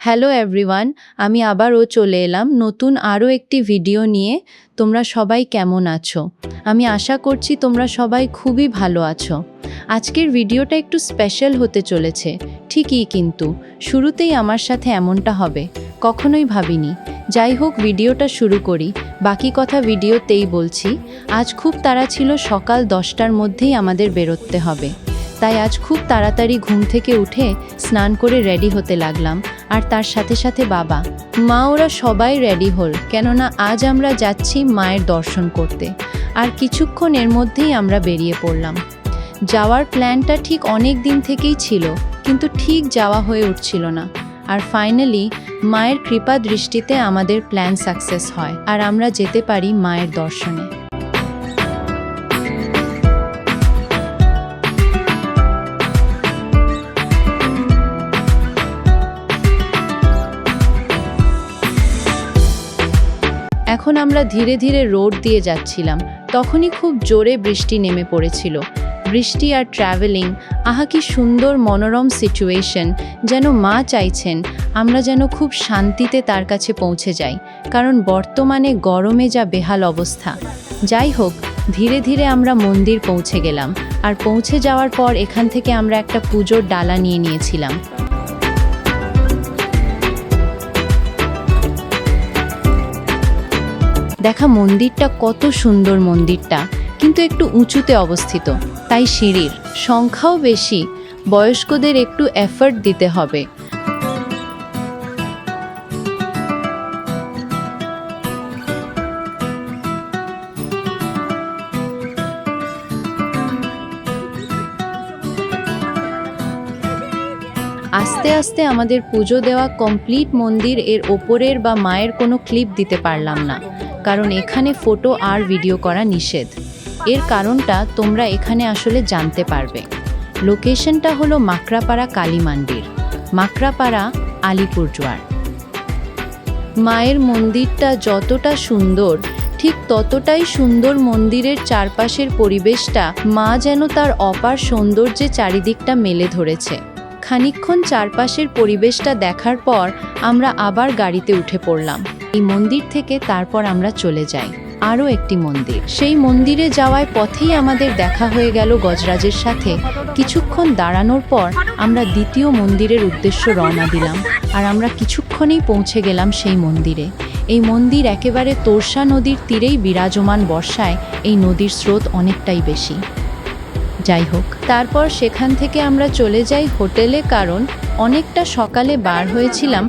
Hello everyone, আমি আবারও চলে এলাম নতুন আরও একটি ভিডিও নিয়ে। তোমরা সবাই কেমন আছো? আমি আশা করছি তোমরা সবাই খুবই ভালো আছো। আজকের ভিডিওটা একটু স্পেশাল হতে চলেছে ঠিকই, কিন্তু শুরুতেই আমার সাথে এমনটা হবে কখনোই ভাবিনি। যাই হোক, ভিডিওটা শুরু করি, বাকি কথা ভিডিওতেই বলছি। আজ খুব তাড়া ছিল, সকাল 10টার মধ্যেই আমাদের বেরোতে হবে। তাই আজ খুব তাড়াতাড়ি ঘুম থেকে উঠে স্নান করে রেডি হতে লাগলাম, আর তার সাথে সাথে বাবা মা ওরা সবাই রেডি হল, কেননা আজ আমরা যাচ্ছি মায়ের দর্শন করতে। আর কিছুক্ষণ এর মধ্যেই আমরা বেরিয়ে পড়লাম। যাওয়ার প্ল্যানটা ঠিক অনেক দিন থেকেই ছিল, কিন্তু ঠিক যাওয়া হয়ে উঠছিল না। আর ফাইনালি মায়ের কৃপা দৃষ্টিতে আমাদের প্ল্যান সাকসেস হয়, আর আমরা যেতে পারি মায়ের দর্শনে। এখন আমরা ধীরে ধীরে রোড দিয়ে যাচ্ছিলাম, তখনই খুব জোরে বৃষ্টি নেমে পড়েছিল। বৃষ্টি আর ট্রাভেলিং, আহা কি সুন্দর মনোরম সিচুয়েশন! যেন মা চাইছেন আমরা যেন খুব শান্তিতে তার কাছে পৌঁছে যাই, কারণ বর্তমানে গরমে যা বেহাল অবস্থা। যাই হোক, ধীরে ধীরে আমরা মন্দির পৌঁছে গেলাম, আর পৌঁছে যাওয়ার পর এখান থেকে আমরা একটা পুজোর ডালা নিয়ে নিয়েছিলাম। দেখা মন্দিরটা কত সুন্দর, মন্দিরটা কিন্তু একটু উঁচুতে অবস্থিত, তাই সিঁড়ির সংখ্যাও বেশি। বয়স্কদের একটু এফর্ট দিতে হবে। আস্তে আস্তে আমাদের পুজো দেওয়া কমপ্লিট। মন্দির এর ওপরের বা মায়ের কোনো ক্লিপ দিতে পারলাম না, কারণ এখানে ফটো আর ভিডিও করা নিষেধ। এর কারণটা তোমরা এখানে আসলে জানতে পারবে। লোকেশনটা হলো মাকড়াপাড়া কালী মন্দির, মাকড়াপাড়া, আলিপুরজোয়ার। মায়ের মন্দিরটা যতটা সুন্দর, ঠিক ততটাই সুন্দর মন্দিরের চারপাশের পরিবেশটা। মা যেন তার অপার সৌন্দর্যে চারিদিকটা মেলে ধরেছে। খানিকক্ষণ চারপাশের পরিবেশটা দেখার পর আমরা আবার গাড়িতে উঠে পড়লাম। এই মন্দির থেকে তারপর আমরা চলে যাই আরও একটি মন্দির। সেই মন্দিরে যাওয়ার পথেই আমাদের দেখা হয়ে গেল গজরাজের সাথে। কিছুক্ষণ দাঁড়ানোর পর আমরা দ্বিতীয় মন্দিরের উদ্দেশ্য রওনা দিলাম, আর আমরা কিছুক্ষণেই পৌঁছে গেলাম সেই মন্দিরে। এই মন্দির একেবারে তোরসা নদীর তীরেই বিরাজমান। বর্ষায় এই নদীর স্রোত অনেকটাই বেশি। যাই হোক, তারপর সেখান থেকে আমরা চলে যাই হোটেলে, কারণ অনেকটা সকালে বার হয়েছিলাম।